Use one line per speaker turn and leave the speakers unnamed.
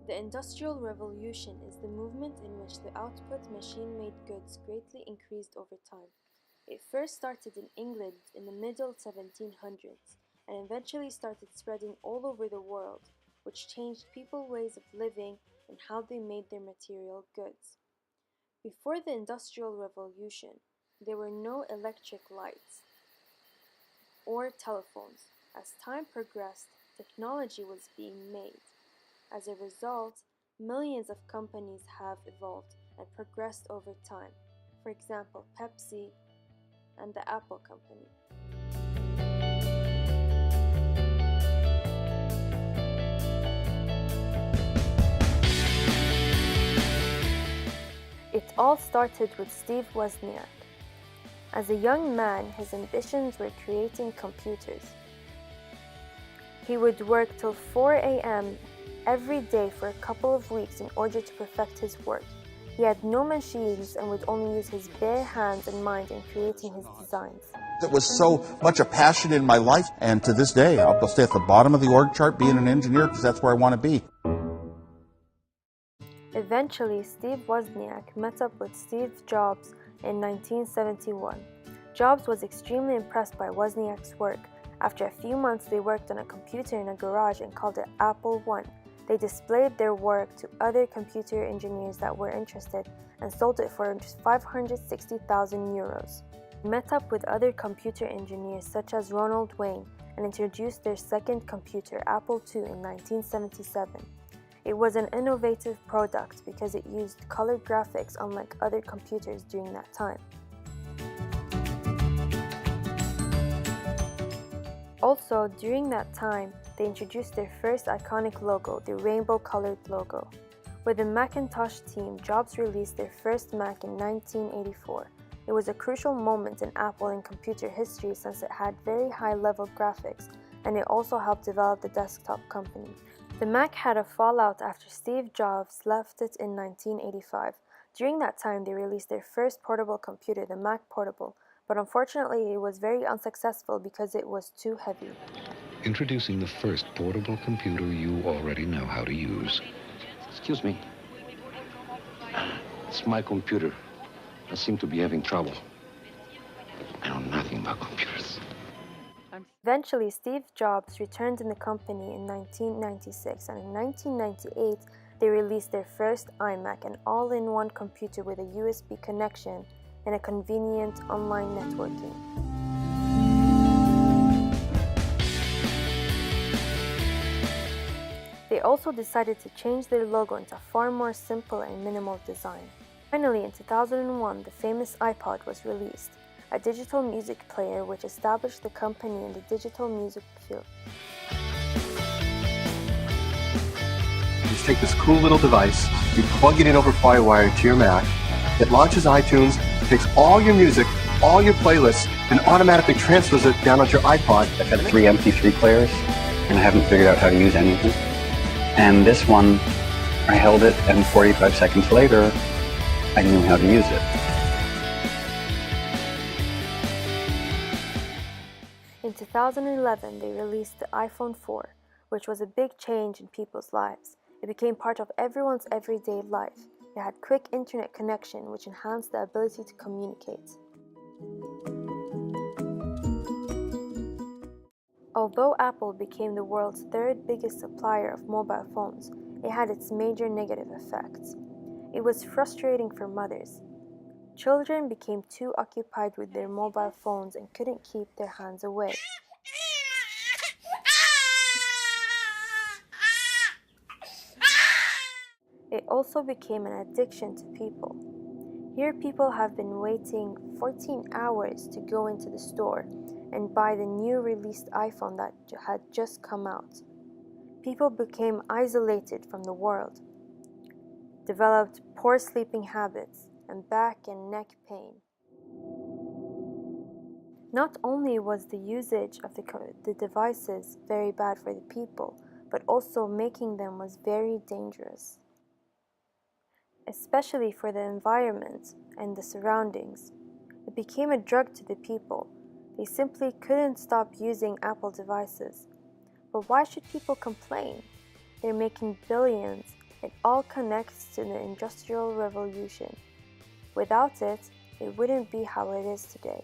The Industrial Revolution is the movement in which the output machine-made goods greatly increased over time. It first started in England in the middle 1700s and eventually started spreading all over the world, which changed people's ways of living and how they made their material goods. Before the Industrial Revolution, there were no electric lights or telephones. As time progressed, technology was being made. As a result, millions of companies have evolved and progressed over time. For example, Pepsi and the Apple company. It all started with Steve Wozniak. As a young man, his ambitions were creating computers. He would work till 4 a.m. every day for a couple of weeks in order to perfect his work. He had no machines and would only use his bare hands and mind in creating his designs.
It was so much a passion in my life, and to this day, I'll stay at the bottom of the org chart being an engineer because that's where I want to be.
Eventually, Steve Wozniak met up with Steve Jobs in 1971. Jobs was extremely impressed by Wozniak's work. After a few months, they worked on a computer in a garage and called it Apple I. They displayed their work to other computer engineers that were interested and sold it for just 560,000 euros. They met up with other computer engineers such as Ronald Wayne and introduced their second computer, Apple II, in 1977. It was an innovative product because it used colored graphics unlike other computers during that time. Also, during that time, they introduced their first iconic logo, the rainbow-colored logo. With the Macintosh team, Jobs released their first Mac in 1984. It was a crucial moment in Apple and computer history since it had very high-level graphics, and it also helped develop the desktop company. The Mac had a fallout after Steve Jobs left it in 1985. During that time, they released their first portable computer, the Mac Portable, but unfortunately it was very unsuccessful because it was too heavy.
Introducing the first portable computer you already know how to use.
Excuse me. It's my computer. I seem to be having trouble. I know nothing about computers.
Eventually, Steve Jobs returned in the company in 1996, and in 1998, they released their first iMac, an all-in-one computer with a USB connection and a convenient online networking. They also decided to change their logo into a far more simple and minimal design. Finally, in 2001, the famous iPod was released, a digital music player which established the company in the digital music field.
You just take this cool little device, you plug it in over FireWire to your Mac, it launches iTunes, takes all your music, all your playlists, and automatically transfers it down onto your iPod.
I've had 3 MP3 players, and I haven't figured out how to use any of them. And this one, I held it, and 45 seconds later, I knew how to use it.
In 2011, they released the iPhone 4, which was a big change in people's lives. It became part of everyone's everyday life. It had quick internet connection, which enhanced the ability to communicate. Although Apple became the world's third biggest supplier of mobile phones, it had its major negative effects. It was frustrating for mothers. Children became too occupied with their mobile phones and couldn't keep their hands away. It also became an addiction to people. Here people have been waiting 14 hours to go into the store and buy the new released iPhone that had just come out. People became isolated from the world, developed poor sleeping habits, and back and neck pain. Not only was the usage of the devices very bad for the people, but also making them was very dangerous, especially for the environment and the surroundings. It became a drug to the people. They simply couldn't stop using Apple devices. But why should people complain? They're making billions, It all connects to the Industrial Revolution. Without it, it wouldn't be how it is today.